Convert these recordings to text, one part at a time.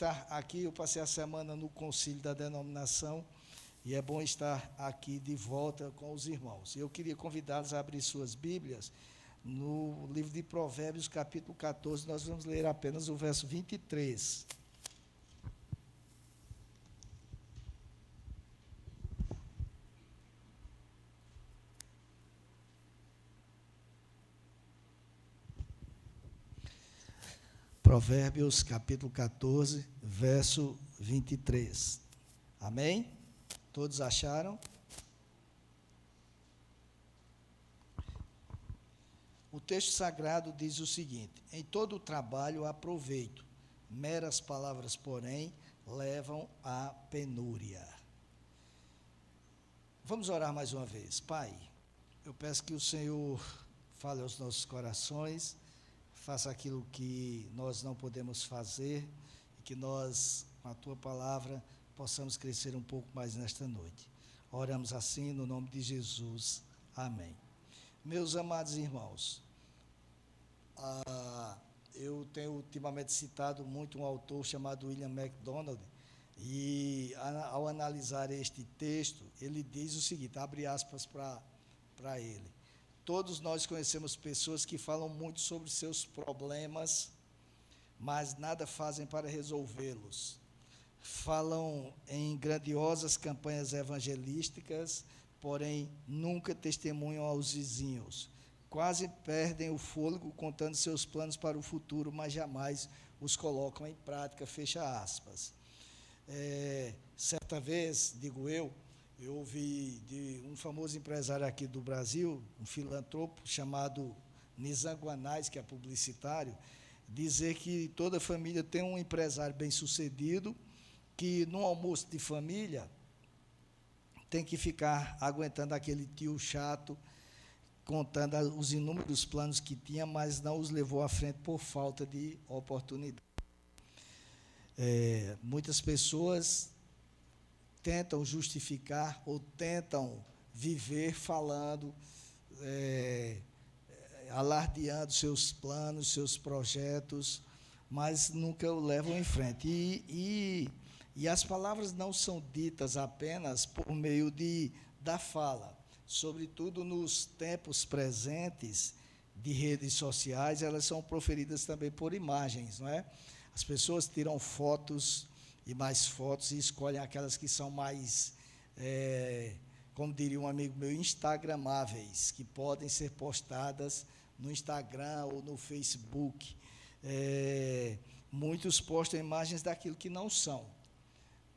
Estar aqui, eu passei a semana no concílio da denominação e é bom estar aqui de volta com os irmãos. Eu queria convidá-los a abrir suas Bíblias no livro de Provérbios, capítulo 14, nós vamos ler apenas o verso 23. Provérbios, capítulo 14, verso 23. Amém? Todos acharam? O texto sagrado diz o seguinte: em todo o trabalho há proveito, meras palavras, porém, levam à penúria. Vamos orar mais uma vez. Pai, eu peço que o Senhor fale aos nossos corações, faça aquilo que nós não podemos fazer e que nós, com a Tua palavra, possamos crescer um pouco mais nesta noite. Oramos assim no nome de Jesus. Amém. Meus amados irmãos, eu tenho ultimamente citado muito um autor chamado William MacDonald, e ao analisar este texto, ele diz o seguinte, abre aspas para ele: todos nós conhecemos pessoas que falam muito sobre seus problemas, mas nada fazem para resolvê-los. Falam em grandiosas campanhas evangelísticas, porém nunca testemunham aos vizinhos. Quase perdem o fôlego contando seus planos para o futuro, mas jamais os colocam em prática, fecha aspas. Certa vez, digo eu ouvi de um famoso empresário aqui do Brasil, um filantropo chamado Nizam Guanais, que é publicitário, dizer que toda família tem um empresário bem-sucedido, que no almoço de família tem que ficar aguentando aquele tio chato, contando os inúmeros planos que tinha, mas não os levou à frente por falta de oportunidade. Muitas pessoas tentam justificar ou tentam viver falando, alardeando seus planos, seus projetos, mas nunca o levam em frente. E as palavras não são ditas apenas por meio da fala. Sobretudo nos tempos presentes de redes sociais, elas são proferidas também por imagens, não é? As pessoas tiram fotos e mais fotos e escolhem aquelas que são mais, como diria um amigo meu, instagramáveis, que podem ser postadas no Instagram ou no Facebook. Muitos postam imagens daquilo que não são,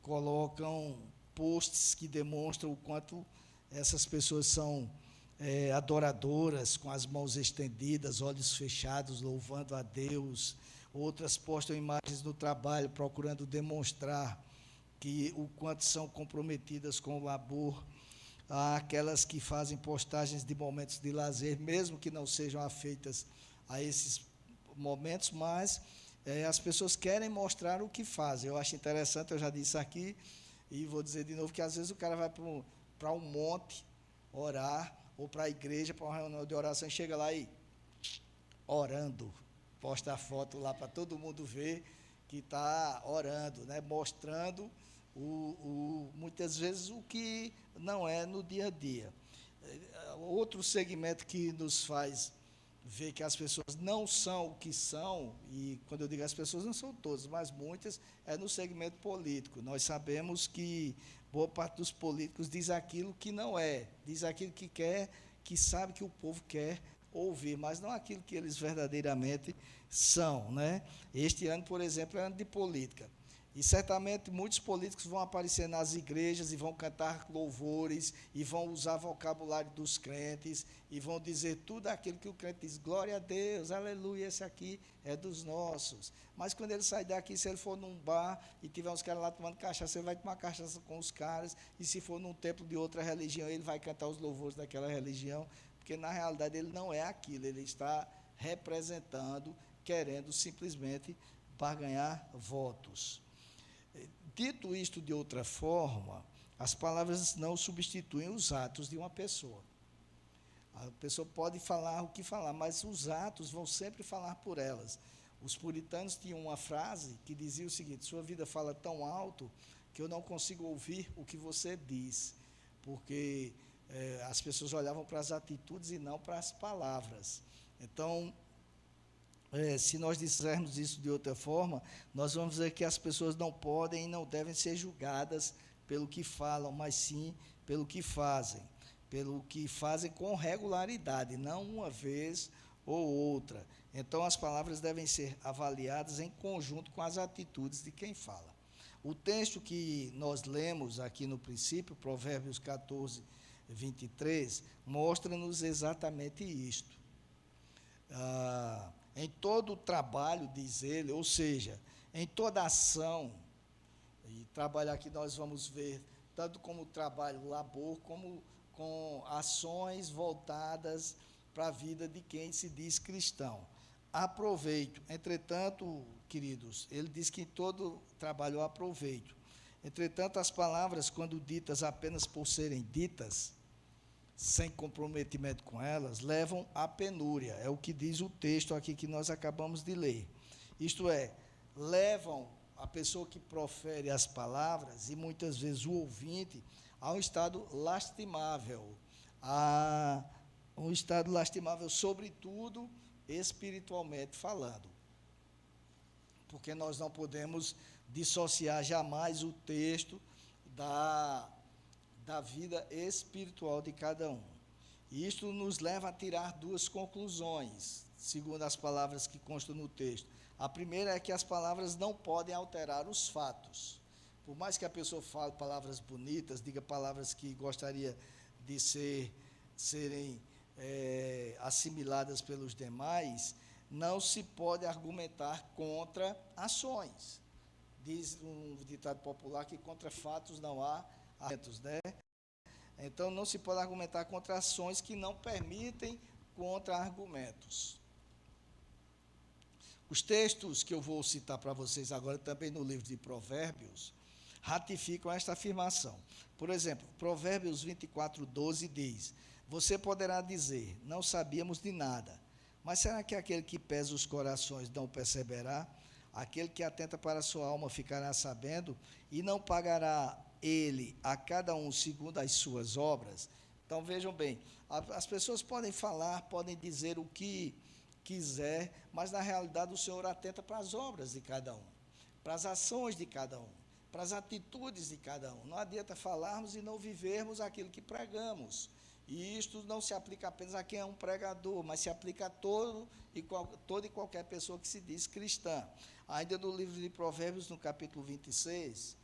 colocam posts que demonstram o quanto essas pessoas são adoradoras, com as mãos estendidas, olhos fechados, louvando a Deus. Outras postam imagens no trabalho, procurando demonstrar o quanto são comprometidas com o labor. Há aquelas que fazem postagens de momentos de lazer, mesmo que não sejam afeitas a esses momentos, mas as pessoas querem mostrar o que fazem. Eu acho interessante, eu já disse aqui, e vou dizer de novo, que às vezes o cara vai para um monte orar, ou para a igreja, para uma reunião de oração, e chega lá e orando, posta a foto lá para todo mundo ver que está orando, né? Mostrando muitas vezes o que não é no dia a dia. Outro segmento que nos faz ver que as pessoas não são o que são, e quando eu digo as pessoas, não são todas, mas muitas, é no segmento político. Nós sabemos que boa parte dos políticos diz aquilo que não é, diz aquilo que quer, que sabe que o povo quer ouvir, mas não aquilo que eles verdadeiramente são, né? Este ano, por exemplo, é ano de política. E certamente muitos políticos vão aparecer nas igrejas e vão cantar louvores, e vão usar vocabulário dos crentes, e vão dizer tudo aquilo que o crente diz: glória a Deus, aleluia, esse aqui é dos nossos. Mas quando ele sai daqui, se ele for num bar e tiver uns caras lá tomando cachaça, ele vai tomar cachaça com os caras, e se for num templo de outra religião, ele vai cantar os louvores daquela religião, porque na realidade ele não é aquilo, ele está representando, querendo simplesmente barganhar votos. Dito isto de outra forma, as palavras não substituem os atos de uma pessoa. A pessoa pode falar o que falar, mas os atos vão sempre falar por elas. Os puritanos tinham uma frase que dizia o seguinte: sua vida fala tão alto que eu não consigo ouvir o que você diz, porque as pessoas olhavam para as atitudes e não para as palavras. Então, se nós dissermos isso de outra forma, nós vamos dizer que as pessoas não podem e não devem ser julgadas pelo que falam, mas sim pelo que fazem com regularidade, não uma vez ou outra. Então, as palavras devem ser avaliadas em conjunto com as atitudes de quem fala. O texto que nós lemos aqui no princípio, Provérbios 14, 23, mostra-nos exatamente isto. Em todo o trabalho, diz ele, ou seja, em toda ação, e trabalho aqui nós vamos ver, tanto como trabalho, labor, como com ações voltadas para a vida de quem se diz cristão. Há proveito. Entretanto, queridos, ele diz que em todo trabalho há proveito. Entretanto, as palavras, quando ditas apenas por serem ditas, sem comprometimento com elas, levam à penúria. É o que diz o texto aqui que nós acabamos de ler. Isto é, levam a pessoa que profere as palavras, e muitas vezes o ouvinte, a um estado lastimável, sobretudo espiritualmente falando. Porque nós não podemos dissociar jamais o texto da vida espiritual de cada um. E isto nos leva a tirar duas conclusões, segundo as palavras que constam no texto. A primeira é que as palavras não podem alterar os fatos. Por mais que a pessoa fale palavras bonitas, diga palavras que gostaria de serem assimiladas pelos demais, não se pode argumentar contra ações. Diz um ditado popular que contra fatos não há argumentos, né? Então, não se pode argumentar contra ações que não permitem contra-argumentos. Os textos que eu vou citar para vocês agora, também no livro de Provérbios, ratificam esta afirmação. Por exemplo, Provérbios 24, 12 diz: você poderá dizer, não sabíamos de nada, mas será que aquele que pesa os corações não perceberá? Aquele que atenta para a sua alma ficará sabendo, e não pagará ele a cada um segundo as suas obras? Então, vejam bem, as pessoas podem falar, podem dizer o que quiser, mas na realidade o Senhor atenta para as obras de cada um, para as ações de cada um, para as atitudes de cada um. Não adianta falarmos e não vivermos aquilo que pregamos. E isto não se aplica apenas a quem é um pregador, mas se aplica a toda e qualquer pessoa que se diz cristã. Ainda no livro de Provérbios, no capítulo 26,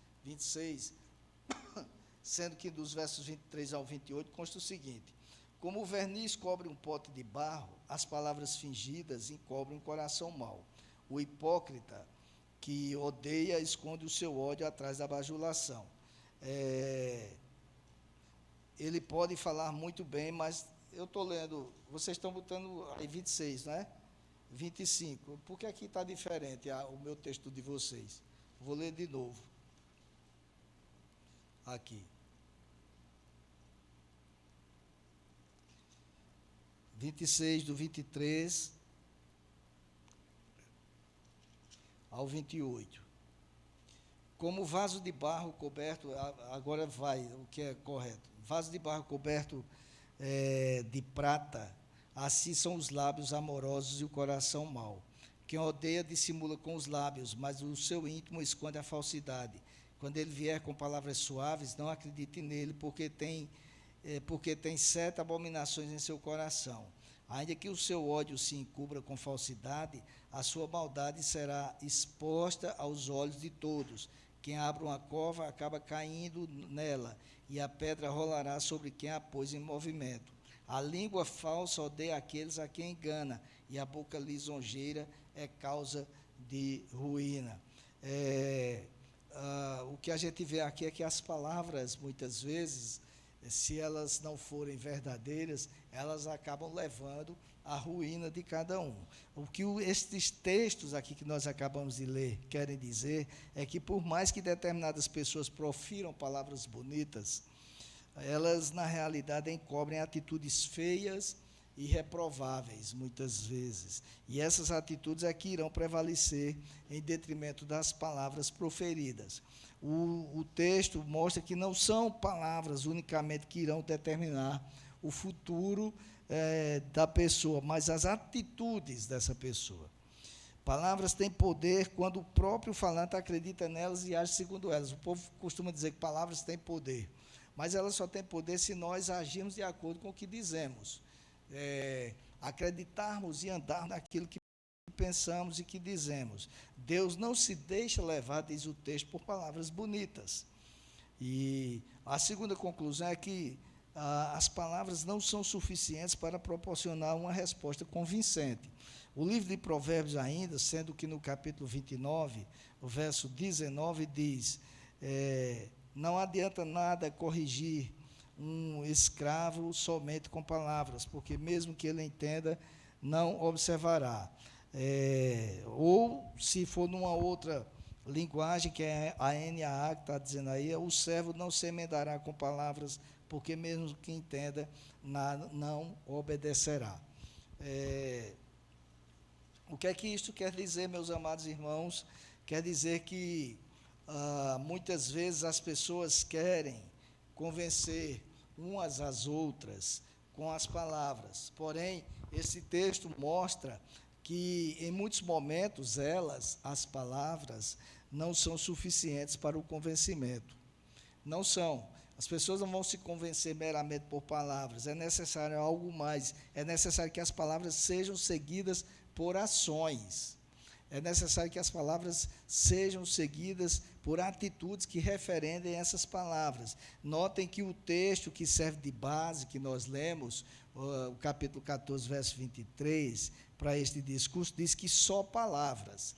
sendo que dos versos 23 ao 28, consta o seguinte: como o verniz cobre um pote de barro, as palavras fingidas encobrem um coração mau. O hipócrita que odeia esconde o seu ódio atrás da bajulação. Ele pode falar muito bem, mas eu estou lendo, vocês estão botando aí 26, não é? 25. Por que aqui está diferente o meu texto de vocês? Vou ler de novo. Aqui. 26, do 23 ao 28. Como vaso de barro coberto, agora vai, o que é correto. Vaso de barro coberto de prata, assim são os lábios amorosos e o coração mau. Quem odeia dissimula com os lábios, mas o seu íntimo esconde a falsidade. Quando ele vier com palavras suaves, não acredite nele, porque tem 7 abominações em seu coração. Ainda que o seu ódio se encubra com falsidade, a sua maldade será exposta aos olhos de todos. Quem abre uma cova acaba caindo nela, e a pedra rolará sobre quem a pôs em movimento. A língua falsa odeia aqueles a quem engana, e a boca lisonjeira é causa de ruína. O que a gente vê aqui é que as palavras, muitas vezes, se elas não forem verdadeiras, elas acabam levando à ruína de cada um. O que estes textos aqui que nós acabamos de ler querem dizer é que, por mais que determinadas pessoas profiram palavras bonitas, elas, na realidade, encobrem atitudes feias irreprováveis, muitas vezes. E essas atitudes é que irão prevalecer em detrimento das palavras proferidas. O texto mostra que não são palavras unicamente que irão determinar o futuro da pessoa, mas as atitudes dessa pessoa. Palavras têm poder quando o próprio falante acredita nelas e age segundo elas. O povo costuma dizer que palavras têm poder, mas elas só têm poder se nós agirmos de acordo com o que dizemos. Acreditarmos e andar naquilo que pensamos e que dizemos. Deus não se deixa levar, diz o texto, por palavras bonitas. E a segunda conclusão é que as palavras não são suficientes para proporcionar uma resposta convincente. O livro de Provérbios ainda, sendo que no capítulo 29, o verso 19 diz, não adianta nada corrigir um escravo somente com palavras, porque mesmo que ele entenda, não observará. Ou, se for numa outra linguagem, que é a NAA, que está dizendo aí, o servo não se emendará com palavras, porque mesmo que entenda, não obedecerá. O que é que isto quer dizer, meus amados irmãos? Quer dizer que, muitas vezes, as pessoas querem convencer umas às outras com as palavras. Porém, esse texto mostra que, em muitos momentos, as palavras, não são suficientes para o convencimento. Não são. As pessoas não vão se convencer meramente por palavras. É necessário algo mais. É necessário que as palavras sejam seguidas por ações. É necessário que as palavras sejam seguidas por atitudes que referendem essas palavras. Notem que o texto que serve de base, que nós lemos, o capítulo 14, verso 23, para este discurso, diz que só palavras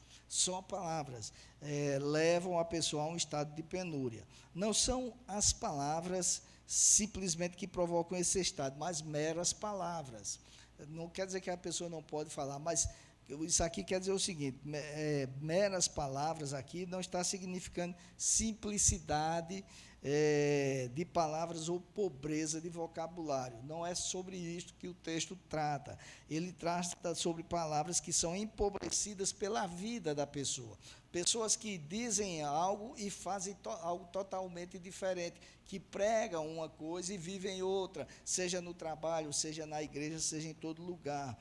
levam a pessoa a um estado de penúria. Não são as palavras simplesmente que provocam esse estado, mas meras palavras. Não quer dizer que a pessoa não pode falar, mas isso aqui quer dizer o seguinte, meras palavras aqui não está significando simplicidade de palavras ou pobreza de vocabulário. Não é sobre isto que o texto trata. Ele trata sobre palavras que são empobrecidas pela vida da pessoa. Pessoas que dizem algo e fazem algo totalmente diferente, que pregam uma coisa e vivem outra, seja no trabalho, seja na igreja, seja em todo lugar.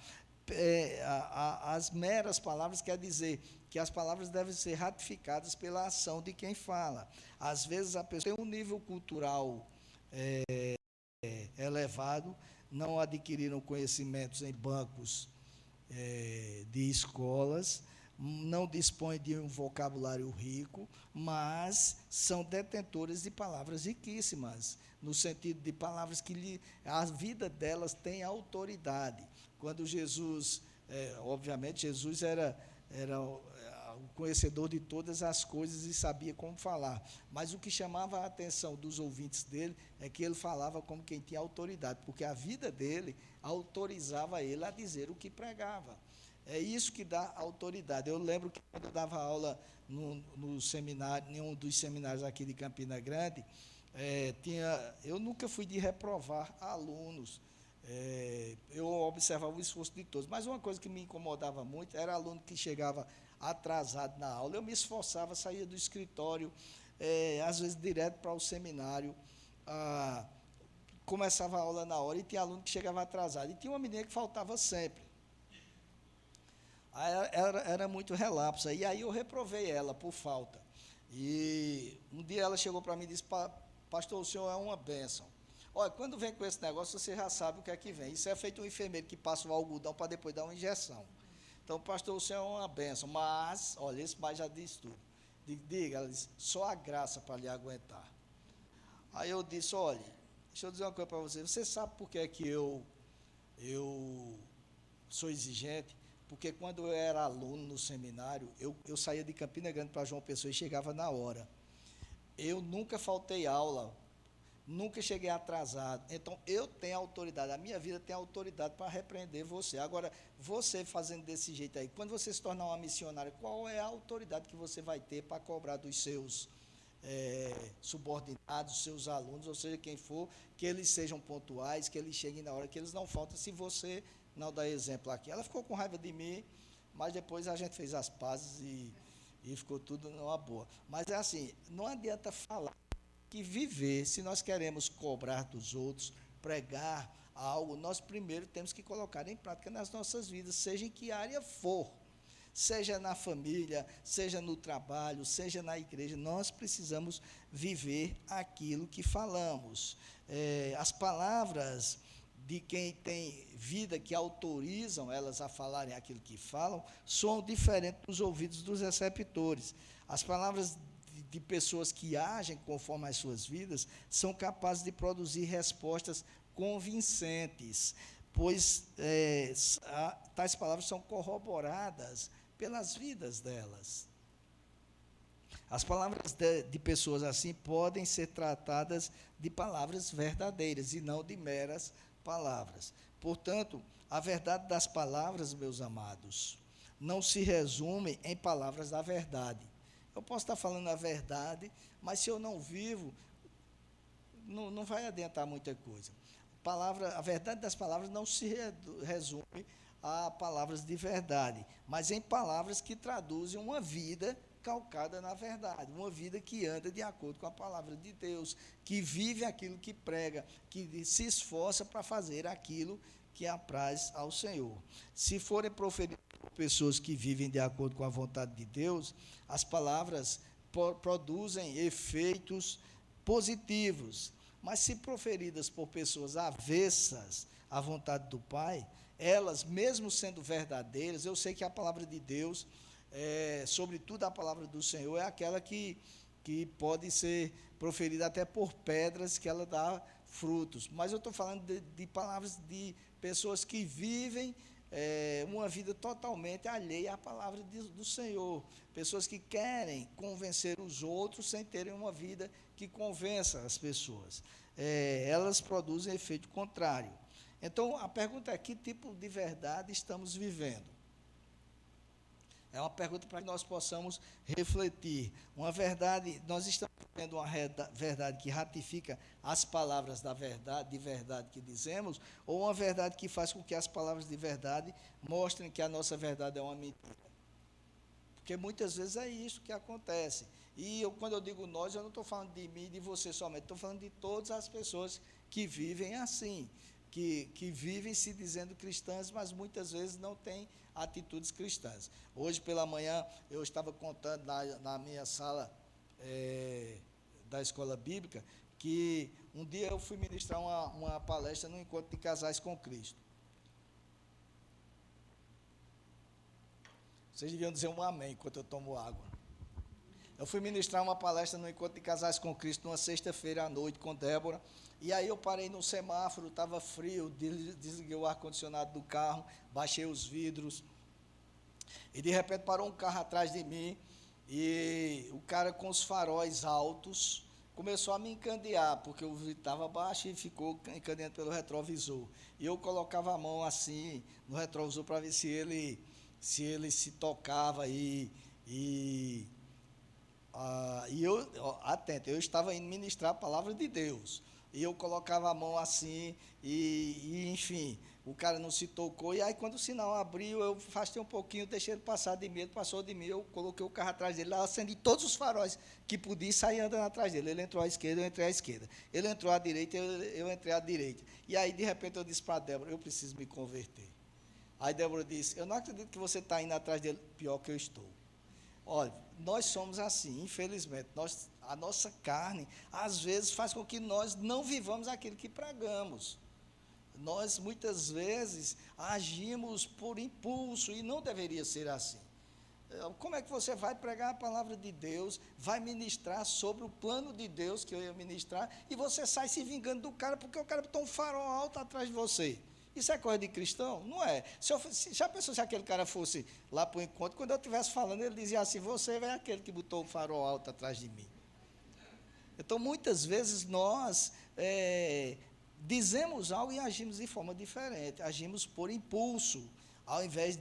As meras palavras quer dizer que as palavras devem ser ratificadas pela ação de quem fala. Às vezes a pessoa tem um nível cultural elevado, não adquiriram conhecimentos em bancos de escolas, não dispõem de um vocabulário rico, mas são detentores de palavras riquíssimas, no sentido de palavras que a vida delas tem autoridade. Quando Jesus, obviamente, Jesus era o conhecedor de todas as coisas e sabia como falar, mas o que chamava a atenção dos ouvintes dele é que ele falava como quem tinha autoridade, porque a vida dele autorizava ele a dizer o que pregava. É isso que dá autoridade. Eu lembro que quando eu dava aula no seminário, em um dos seminários aqui de Campina Grande, eu nunca fui de reprovar alunos. Eu observava o esforço de todos, mas uma coisa que me incomodava muito era aluno que chegava atrasado na aula. Eu me esforçava, saía do escritório, às vezes direto para o seminário, começava a aula na hora e tinha aluno que chegava atrasado. E tinha uma menina que faltava sempre. Era muito relapso. E aí eu reprovei ela por falta. E um dia ela chegou para mim e disse: pastor, o senhor é uma bênção. Olha, quando vem com esse negócio, você já sabe o que é que vem. Isso é feito um enfermeiro que passa o algodão para depois dar uma injeção. Então, pastor, o senhor é uma bênção. Mas, olha, esse mais já disse tudo. Diga, ela disse, só a graça para lhe aguentar. Aí eu disse, olha, deixa eu dizer uma coisa para você. Você sabe por que é que eu sou exigente? Porque quando eu era aluno no seminário, eu saía de Campina Grande para João Pessoa e chegava na hora. Eu nunca faltei aula, nunca cheguei atrasado. Então, eu tenho autoridade, a minha vida tem autoridade para repreender você. Agora, você fazendo desse jeito aí, quando você se tornar uma missionária, qual é a autoridade que você vai ter para cobrar dos seus subordinados, seus alunos, ou seja, quem for, que eles sejam pontuais, que eles cheguem na hora, que eles não faltam, se você não dá exemplo aqui. Ela ficou com raiva de mim, mas depois a gente fez as pazes e ficou tudo numa boa. Mas é assim, não adianta falar que viver, se nós queremos cobrar dos outros, pregar algo, nós primeiro temos que colocar em prática nas nossas vidas, seja em que área for, seja na família, seja no trabalho, seja na igreja, nós precisamos viver aquilo que falamos. As palavras de quem tem vida, que autorizam elas a falarem aquilo que falam, soam diferentes dos ouvidos dos receptores. As palavras de pessoas que agem conforme as suas vidas são capazes de produzir respostas convincentes, pois tais palavras são corroboradas pelas vidas delas. As palavras de pessoas assim podem ser tratadas de palavras verdadeiras e não de meras palavras. Portanto, a verdade das palavras, meus amados, não se resume em palavras da verdade. Eu posso estar falando a verdade, mas se eu não vivo, não vai adiantar muita coisa. A verdade das palavras não se resume a palavras de verdade, mas em palavras que traduzem uma vida calcada na verdade, uma vida que anda de acordo com a palavra de Deus, que vive aquilo que prega, que se esforça para fazer aquilo que apraz ao Senhor. Se forem proferidas por pessoas que vivem de acordo com a vontade de Deus, as palavras produzem efeitos positivos, mas se proferidas por pessoas avessas à vontade do Pai, elas, mesmo sendo verdadeiras, eu sei que a palavra de Deus, sobretudo a palavra do Senhor, é aquela que pode ser proferida até por pedras, que ela dá frutos. Mas eu estou falando de palavras de pessoas que vivem uma vida totalmente alheia à palavra do Senhor. Pessoas que querem convencer os outros sem terem uma vida que convença as pessoas. Elas produzem efeito contrário. Então, a pergunta é: que tipo de verdade estamos vivendo? É uma pergunta para que nós possamos refletir. Uma verdade, nós estamos vivendo uma verdade que ratifica as palavras de verdade que dizemos, ou uma verdade que faz com que as palavras de verdade mostrem que a nossa verdade é uma mentira? Porque muitas vezes é isso que acontece. E quando eu digo nós, eu não estou falando de mim e de você somente, estou falando de todas as pessoas que vivem assim, que vivem se dizendo cristãs, mas muitas vezes não têm atitudes cristãs. Hoje pela manhã eu estava contando na minha sala da escola bíblica que um dia eu fui ministrar uma palestra no encontro de casais com Cristo. Vocês deviam dizer um amém enquanto eu tomo água. Eu fui ministrar uma palestra no encontro de casais com Cristo numa sexta-feira à noite com Débora. E aí eu parei no semáforo, estava frio, desliguei o ar-condicionado do carro, baixei os vidros. E de repente parou um carro atrás de mim, e o cara com os faróis altos começou a me encandear, porque o vidro estava baixo e ficou encandeando pelo retrovisor. E eu colocava a mão assim no retrovisor para ver se ele se tocava e eu, atento, eu estava indo ministrar a palavra de Deus. E eu colocava a mão assim, enfim, o cara não se tocou. E aí, quando o sinal abriu, eu afastei um pouquinho, deixei ele passar de mim, ele passou de mim, eu coloquei o carro atrás dele, lá acendi todos os faróis que podia e saí andando atrás dele. Ele entrou à esquerda, eu entrei à esquerda. Ele entrou à direita, eu entrei à direita. E aí, de repente, eu disse para a Débora: eu preciso me converter. Aí Débora disse: eu não acredito que você está indo atrás dele, pior que eu estou. Olha, nós somos assim, infelizmente. A nossa carne, às vezes, faz com que nós não vivamos aquilo que pregamos. Nós, muitas vezes, agimos por impulso e não deveria ser assim. Como é que você vai pregar a palavra de Deus, vai ministrar sobre o plano de Deus que eu ia ministrar, e você sai se vingando do cara porque o cara botou um farol alto atrás de você? Isso é coisa de cristão? Não é. Já pensou se aquele cara fosse lá para o encontro, quando eu estivesse falando, ele dizia assim: você é aquele que botou o farol alto atrás de mim. Então, muitas vezes, nós dizemos algo e agimos de forma diferente, agimos por impulso, ao invés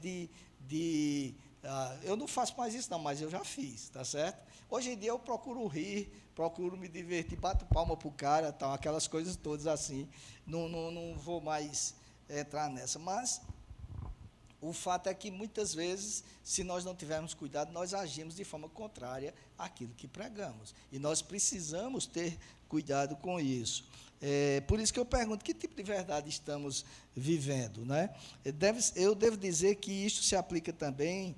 eu não faço mais isso não, mas eu já fiz, tá certo? Hoje em dia eu procuro rir, procuro me divertir, bato palma para o cara, tal, aquelas coisas todas assim. Não vou mais entrar nessa. Mas o fato é que, muitas vezes, se nós não tivermos cuidado, nós agimos de forma contrária àquilo que pregamos. E nós precisamos ter cuidado com isso. Por isso que eu pergunto, que tipo de verdade estamos vivendo, né? Eu devo dizer que isto se aplica também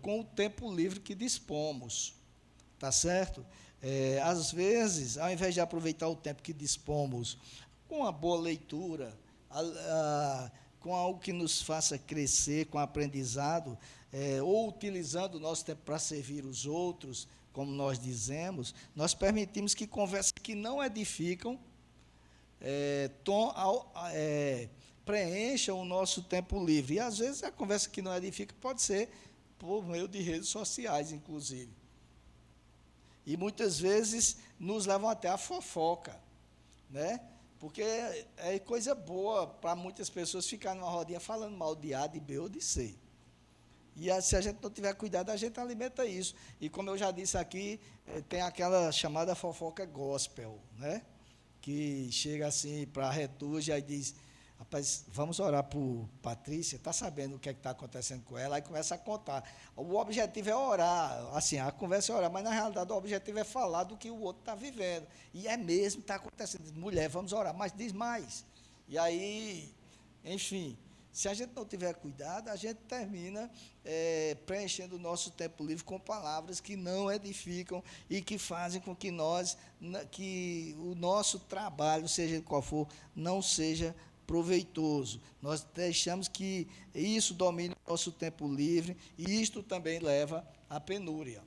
com o tempo livre que dispomos, tá certo? Às vezes, ao invés de aproveitar o tempo que dispomos com uma boa leitura, com algo que nos faça crescer, com aprendizado, ou utilizando o nosso tempo para servir os outros, como nós dizemos, nós permitimos que conversas que não edificam preencham o nosso tempo livre. E, às vezes, a conversa que não edifica pode ser por meio de redes sociais, inclusive. E, muitas vezes, nos levam até a fofoca, né? Porque é coisa boa para muitas pessoas ficar numa rodinha falando mal de A, de B ou de C. E se a gente não tiver cuidado, a gente alimenta isso. E, como eu já disse aqui, tem aquela chamada fofoca gospel, né? Que chega assim para a retúrgia e diz: rapaz, vamos orar por Patrícia, está sabendo o que está acontecendo com ela? Aí começa a contar. O objetivo é orar, assim, a conversa é orar, mas na realidade o objetivo é falar do que o outro está vivendo. E é mesmo, está acontecendo. Diz: mulher, vamos orar, mas diz mais. E aí, enfim, se a gente não tiver cuidado, a gente termina preenchendo o nosso tempo livre com palavras que não edificam e que fazem com que que o nosso trabalho, seja ele qual for, não seja proveitoso. Nós deixamos que isso domine o nosso tempo livre, e isto também leva à penúria.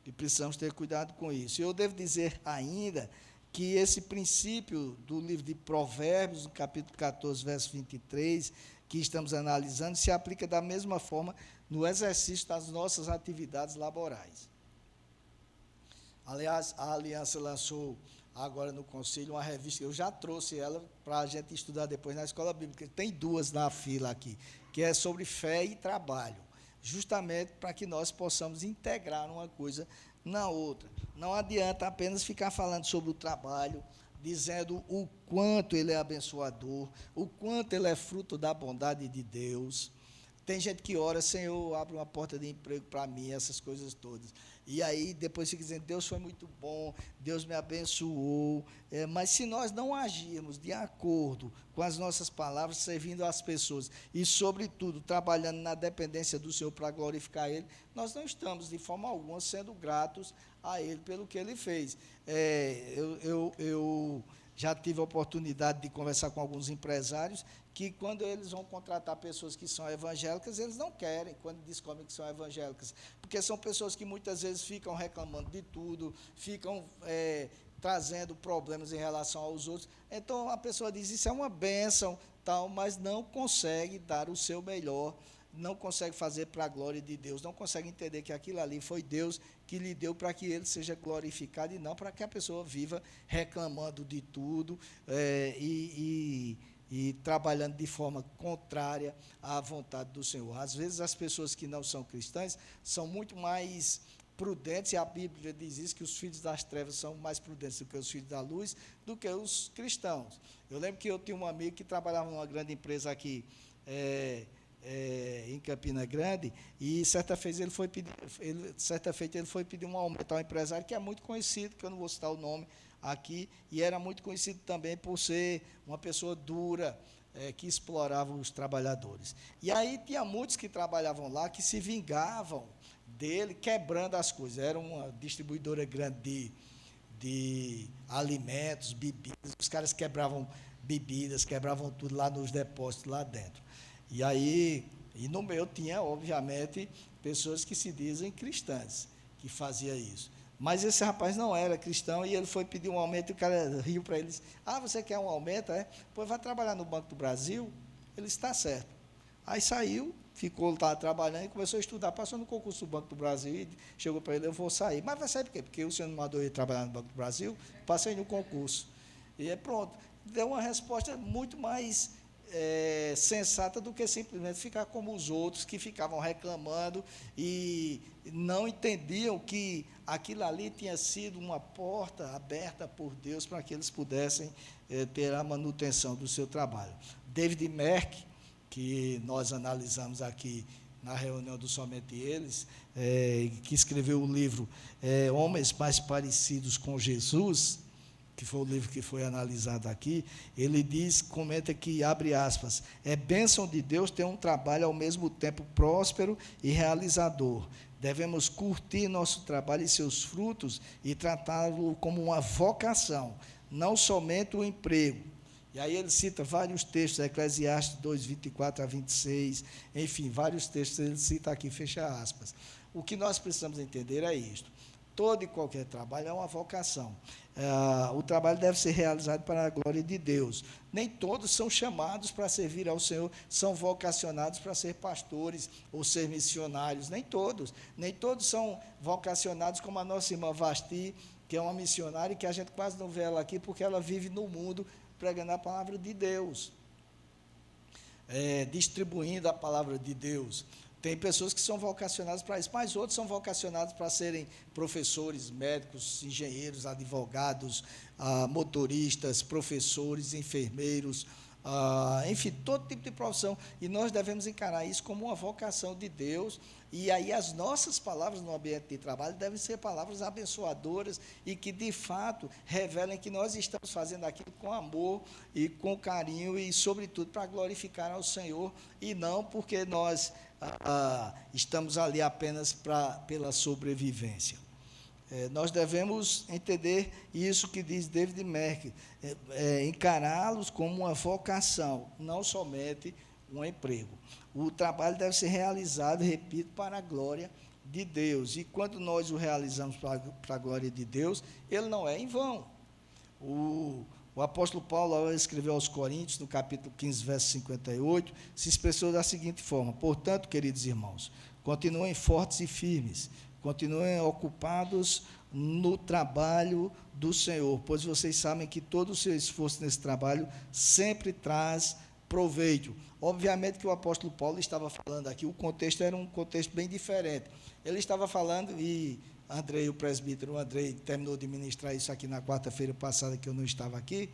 E precisamos ter cuidado com isso. E eu devo dizer ainda que esse princípio do livro de Provérbios, no capítulo 14, verso 23, que estamos analisando, se aplica da mesma forma no exercício das nossas atividades laborais. Aliás, a Aliança lançou agora no Conselho uma revista, eu já trouxe ela para a gente estudar depois na Escola Bíblica, tem duas na fila aqui, que é sobre fé e trabalho, justamente para que nós possamos integrar uma coisa na outra. Não adianta apenas ficar falando sobre o trabalho, dizendo o quanto ele é abençoador, o quanto ele é fruto da bondade de Deus. Tem gente que ora: Senhor, abre uma porta de emprego para mim, essas coisas todas. E aí depois fica dizendo: Deus foi muito bom, Deus me abençoou. Mas se nós não agirmos de acordo com as nossas palavras, servindo as pessoas e, sobretudo, trabalhando na dependência do Senhor para glorificar Ele, nós não estamos, de forma alguma, sendo gratos a Ele pelo que Ele fez. Eu já tive a oportunidade de conversar com alguns empresários que, quando eles vão contratar pessoas que são evangélicas, eles não querem, quando descobrem que são evangélicas, porque são pessoas que muitas vezes ficam reclamando de tudo, ficam trazendo problemas em relação aos outros. Então, a pessoa diz: isso é uma bênção, tal, mas não consegue dar o seu melhor, não consegue fazer para a glória de Deus, não consegue entender que aquilo ali foi Deus que lhe deu para que ele seja glorificado, e não para que a pessoa viva reclamando de tudo e trabalhando de forma contrária à vontade do Senhor. Às vezes, as pessoas que não são cristãs são muito mais prudentes, e a Bíblia diz isso, que os filhos das trevas são mais prudentes do que os filhos da luz, do que os cristãos. Eu lembro que eu tinha um amigo que trabalhava numa grande empresa aqui, em Campina Grande, e certa feita ele foi pedir um aumento ao empresário, que é muito conhecido, que eu não vou citar o nome aqui, e era muito conhecido também por ser uma pessoa dura, que explorava os trabalhadores. E aí tinha muitos que trabalhavam lá que se vingavam dele, quebrando as coisas. Era uma distribuidora grande de alimentos, bebidas, os caras quebravam bebidas, quebravam tudo lá nos depósitos, lá dentro. E aí, no meu tinha, obviamente, pessoas que se dizem cristãs, que faziam isso. Mas esse rapaz não era cristão, e ele foi pedir um aumento, e o cara riu para ele e disse: você quer um aumento? Pois vai trabalhar no Banco do Brasil? Ele está certo. Aí saiu, ficou lá trabalhando e começou a estudar, passou no concurso do Banco do Brasil, e chegou para ele: eu vou sair. Mas vai sair por quê? Porque o senhor não mandou ele trabalhar no Banco do Brasil? Passei no concurso. E pronto. Deu uma resposta muito mais sensata do que simplesmente ficar como os outros que ficavam reclamando e não entendiam que aquilo ali tinha sido uma porta aberta por Deus para que eles pudessem ter a manutenção do seu trabalho. David Merck, que nós analisamos aqui na reunião do Somente Eles, que escreveu o livro Homens Mais Parecidos com Jesus, que foi o livro que foi analisado aqui, ele comenta que, abre aspas, é bênção de Deus ter um trabalho ao mesmo tempo próspero e realizador. Devemos curtir nosso trabalho e seus frutos e tratá-lo como uma vocação, não somente um emprego. E aí ele cita vários textos, Eclesiastes 2, 24 a 26, enfim, vários textos ele cita aqui, fecha aspas. O que nós precisamos entender é isto. Todo e qualquer trabalho é uma vocação. O trabalho deve ser realizado para a glória de Deus. Nem todos são chamados para servir ao Senhor, são vocacionados para ser pastores ou ser missionários. Nem todos são vocacionados como a nossa irmã Vasti, que é uma missionária que a gente quase não vê ela aqui, porque ela vive no mundo pregando a palavra de Deus, distribuindo a palavra de Deus. Tem pessoas que são vocacionadas para isso, mas outros são vocacionados para serem professores, médicos, engenheiros, advogados, motoristas, professores, enfermeiros, enfim, todo tipo de profissão. E nós devemos encarar isso como uma vocação de Deus. E aí as nossas palavras no ambiente de trabalho devem ser palavras abençoadoras e que, de fato, revelem que nós estamos fazendo aquilo com amor e com carinho e, sobretudo, para glorificar ao Senhor e não porque nós estamos ali apenas pela sobrevivência. Nós devemos entender isso que diz David Merck, encará-los como uma vocação, não somente um emprego. O trabalho deve ser realizado, repito, para a glória de Deus. E quando nós o realizamos para a glória de Deus, ele não é em vão. O apóstolo Paulo, ao escrever aos Coríntios, no capítulo 15, verso 58, se expressou da seguinte forma: portanto, queridos irmãos, continuem fortes e firmes, continuem ocupados no trabalho do Senhor, pois vocês sabem que todo o seu esforço nesse trabalho sempre traz proveito. Obviamente que o apóstolo Paulo estava falando aqui, o contexto era um contexto bem diferente. Ele estava falando, e Andrei, o presbítero, Andrei terminou de ministrar isso aqui na quarta-feira passada, que eu não estava aqui,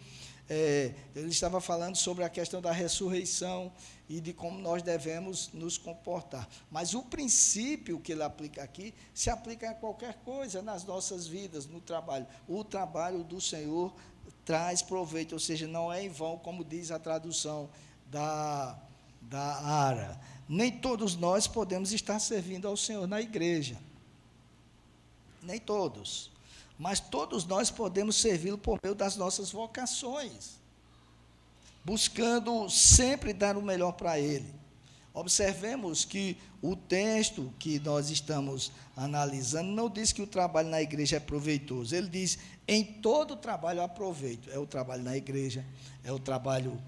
ele estava falando sobre a questão da ressurreição e de como nós devemos nos comportar. Mas o princípio que ele aplica aqui, se aplica a qualquer coisa nas nossas vidas, no trabalho. O trabalho do Senhor traz proveito, ou seja, não é em vão, como diz a tradução da ARA. Nem todos nós podemos estar servindo ao Senhor na igreja. Nem todos. Mas todos nós podemos servi-lo por meio das nossas vocações, buscando sempre dar o melhor para Ele. Observemos que o texto que nós estamos analisando não diz que o trabalho na igreja é proveitoso. Ele diz, em todo trabalho há proveito. É o trabalho na igreja, é o trabalho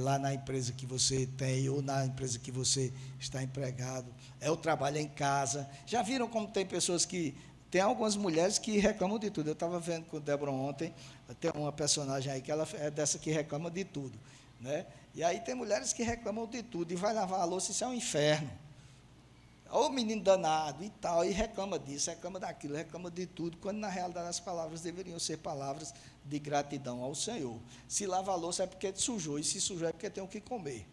lá na empresa que você tem, ou na empresa que você está empregado, é o trabalho em casa. Já viram como tem pessoas que... Tem algumas mulheres que reclamam de tudo. Eu estava vendo com o Débora ontem, tem uma personagem aí que ela é dessa que reclama de tudo, né? E aí tem mulheres que reclamam de tudo, e vai lavar a louça, isso é um inferno. Ô menino danado e tal, e reclama disso, reclama daquilo, reclama de tudo, quando na realidade as palavras deveriam ser palavras de gratidão ao Senhor. Se lava a louça é porque sujou, e se sujou é porque tem o que comer.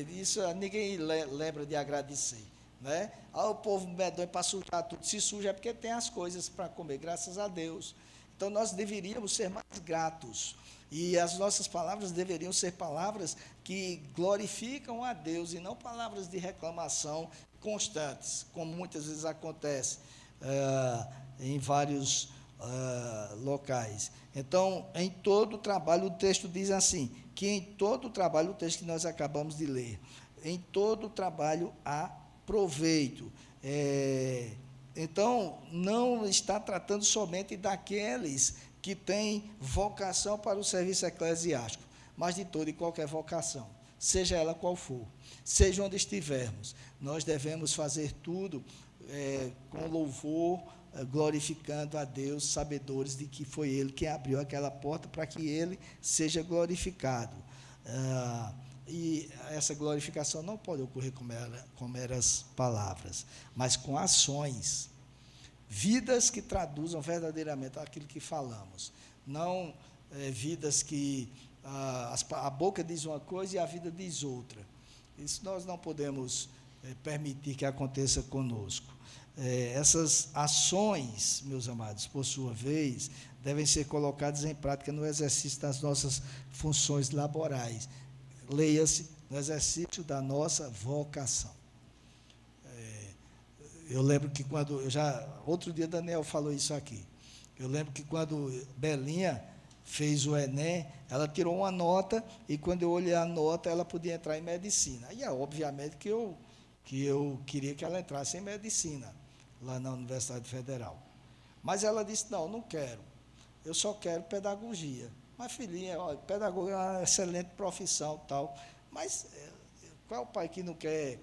Isso ninguém lembra de agradecer, né? O povo medonho para sujar tudo, se suja é porque tem as coisas para comer, graças a Deus. Então nós deveríamos ser mais gratos, e as nossas palavras deveriam ser palavras que glorificam a Deus, e não palavras de reclamação constantes, como muitas vezes acontece em vários locais. Então, em todo trabalho, o texto diz assim, que em todo trabalho, o texto que nós acabamos de ler, em todo trabalho há proveito. Então, não está tratando somente daqueles que têm vocação para o serviço eclesiástico, mas de toda e qualquer vocação, seja ela qual for, seja onde estivermos, nós devemos fazer tudo com louvor, glorificando a Deus, sabedores de que foi Ele que abriu aquela porta para que Ele seja glorificado. e essa glorificação não pode ocorrer com meras palavras, mas com ações, vidas que traduzam verdadeiramente aquilo que falamos, não vidas que a boca diz uma coisa e a vida diz outra. Isso nós não podemos permitir que aconteça conosco. Essas ações, meus amados, por sua vez, devem ser colocadas em prática no exercício das nossas funções laborais. Leia-se, no exercício da nossa vocação. Eu lembro que outro dia Daniel falou isso aqui, eu lembro que quando Belinha fez o Enem, ela tirou uma nota, e quando eu olhei a nota, ela podia entrar em medicina. E obviamente que eu queria que ela entrasse em medicina, lá na Universidade Federal. Mas ela disse, não quero, eu só quero pedagogia. Mas, filhinha, pedagogia é uma excelente profissão, tal, mas qual é o pai que não quer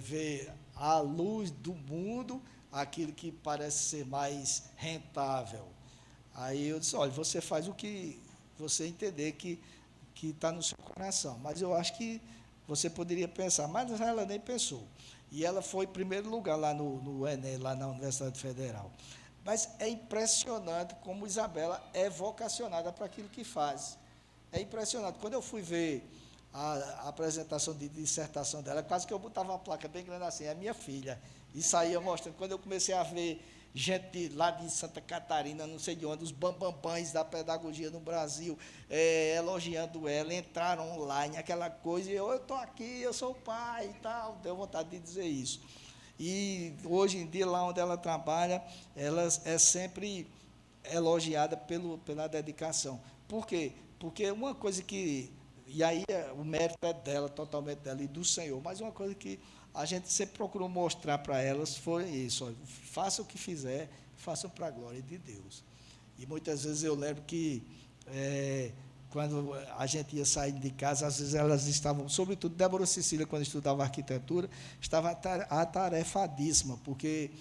ver à luz do mundo aquilo que parece ser mais rentável? Aí eu disse, olha, você faz o que você entender que está no seu coração, mas eu acho que você poderia pensar, mas ela nem pensou. E ela foi em primeiro lugar lá no Enem, lá na Universidade Federal. Mas é impressionante como Isabela é vocacionada para aquilo que faz. É impressionante. Quando eu fui ver a apresentação de dissertação dela, quase que eu botava uma placa bem grande assim, é minha filha. E saía mostrando. Quando eu comecei a ver gente lá de Santa Catarina, não sei de onde, os bambambãs da pedagogia no Brasil, elogiando ela, entraram online, aquela coisa, e eu estou aqui, eu sou o pai e tal, deu vontade de dizer isso. E hoje em dia, lá onde ela trabalha, ela é sempre elogiada pela dedicação. Por quê? Porque uma coisa que, e aí o mérito é dela, totalmente dela e do Senhor, mas uma coisa que a gente sempre procurou mostrar para elas foi isso, olha, faça o que fizer, façam para a glória de Deus. E muitas vezes eu lembro que, quando a gente ia saindo de casa, às vezes elas estavam, sobretudo Débora Cecília, quando estudava arquitetura, estava atarefadíssima, porque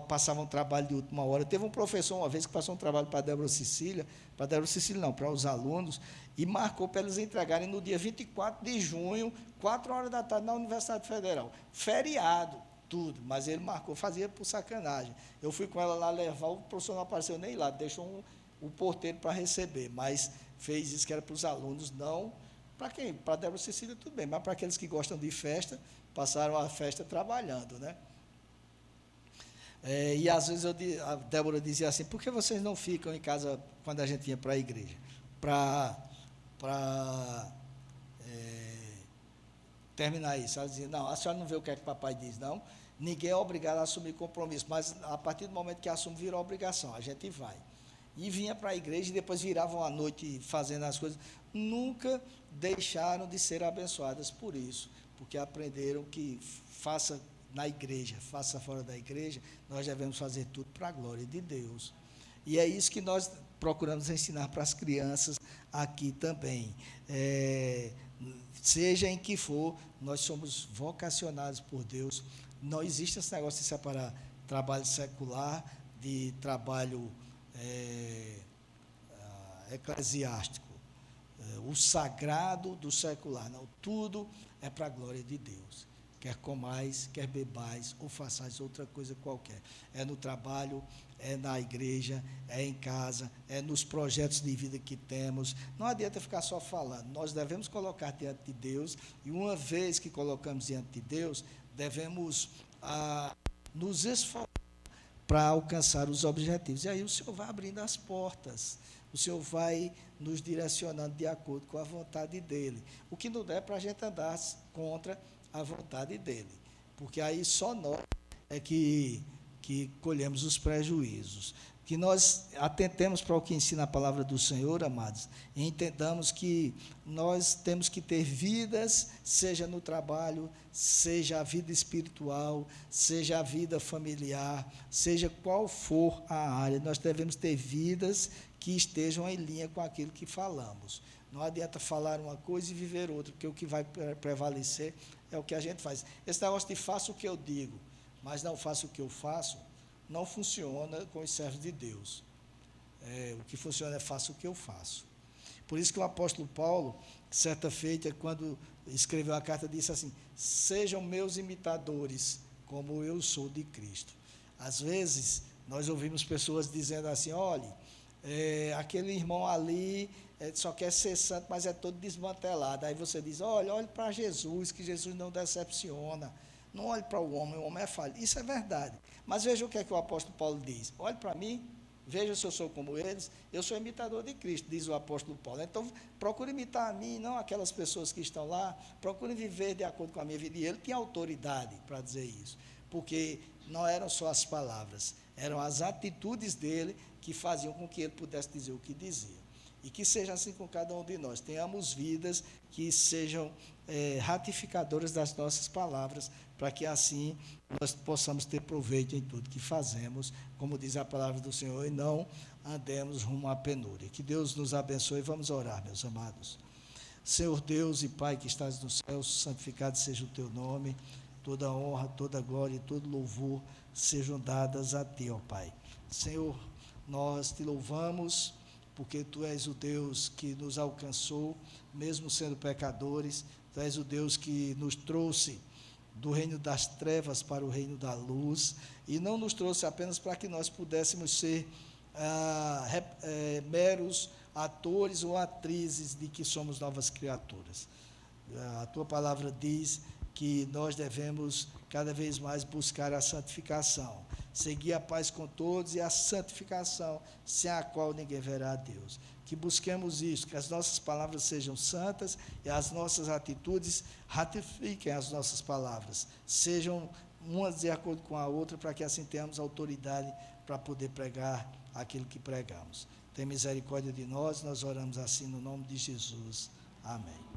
passavam um trabalho de última hora. Teve um professor uma vez que passou um trabalho para Débora Cecília não, para os alunos, e marcou para eles entregarem no dia 24 de junho, 4 horas da tarde, na Universidade Federal. Feriado, tudo, mas ele marcou, fazia por sacanagem. Eu fui com ela lá levar, o professor não apareceu nem lá, deixou o porteiro para receber, mas fez isso que era para os alunos, não para quem? Para a Débora Cecília, tudo bem, mas para aqueles que gostam de festa, passaram a festa trabalhando, né? E às vezes a Débora dizia assim, por que vocês não ficam em casa quando a gente ia para a igreja? Para terminar isso. Ela dizia, não, a senhora não vê o que é que o papai diz, não? Ninguém é obrigado a assumir compromisso, mas a partir do momento que assume, virou obrigação, a gente vai. E vinha para a igreja e depois viravam à noite fazendo as coisas. Nunca deixaram de ser abençoadas por isso, porque aprenderam que faça na igreja, faça fora da igreja, nós devemos fazer tudo para a glória de Deus. E é isso que nós procuramos ensinar para as crianças aqui também. Seja em que for, nós somos vocacionados por Deus. Não existe esse negócio de separar trabalho secular de trabalho eclesiástico. O sagrado do secular. Não, tudo é para a glória de Deus. Quer comais, quer bebais, ou façais outra coisa qualquer. É no trabalho, é na igreja, é em casa, é nos projetos de vida que temos. Não adianta ficar só falando. Nós devemos colocar diante de Deus, e uma vez que colocamos diante de Deus, devemos nos esforçar para alcançar os objetivos. E aí o Senhor vai abrindo as portas, o Senhor vai nos direcionando de acordo com a vontade dEle. O que não der para a gente andar contra a vontade dEle, porque aí só nós é que colhemos os prejuízos. Que nós atentemos para o que ensina a palavra do Senhor, amados, e entendamos que nós temos que ter vidas, seja no trabalho, seja a vida espiritual, seja a vida familiar, seja qual for a área, nós devemos ter vidas que estejam em linha com aquilo que falamos. Não adianta falar uma coisa e viver outra, porque o que vai prevalecer é o que a gente faz. Esse negócio de faça o que eu digo, mas não faça o que eu faço, não funciona com os servos de Deus. O que funciona é faça o que eu faço. Por isso que o apóstolo Paulo, certa feita, quando escreveu a carta, disse assim: sejam meus imitadores, como eu sou de Cristo. Às vezes, nós ouvimos pessoas dizendo assim: olhe, aquele irmão ali só quer ser santo, mas é todo desmantelado. Aí você diz: olhe para Jesus, que Jesus não decepciona. Não olhe para o homem é falho. Isso é verdade. Mas veja o que é que o apóstolo Paulo diz: olhe para mim, veja se eu sou como eles, eu sou imitador de Cristo, diz o apóstolo Paulo. Então, procure imitar a mim, não aquelas pessoas que estão lá, procure viver de acordo com a minha vida. E ele tinha autoridade para dizer isso, porque não eram só as palavras, eram as atitudes dele que faziam com que ele pudesse dizer o que dizia. E que seja assim com cada um de nós, tenhamos vidas que sejam ratificadoras das nossas palavras, para que assim nós possamos ter proveito em tudo que fazemos, como diz a palavra do Senhor, e não andemos rumo à penúria. Que Deus nos abençoe. Vamos orar, meus amados. Senhor Deus e Pai que estás nos céus, santificado seja o teu nome, toda honra, toda glória e todo louvor sejam dadas a ti, ó Pai. Senhor, nós te louvamos, porque Tu és o Deus que nos alcançou, mesmo sendo pecadores. Tu és o Deus que nos trouxe do reino das trevas para o reino da luz, e não nos trouxe apenas para que nós pudéssemos ser meros atores ou atrizes de que somos novas criaturas. A Tua palavra diz que nós devemos cada vez mais buscar a santificação, seguir a paz com todos e a santificação, sem a qual ninguém verá a Deus. Que busquemos isso, que as nossas palavras sejam santas e as nossas atitudes ratifiquem as nossas palavras, sejam umas de acordo com a outra, para que assim tenhamos autoridade para poder pregar aquilo que pregamos. Tem misericórdia de nós oramos assim no nome de Jesus. Amém.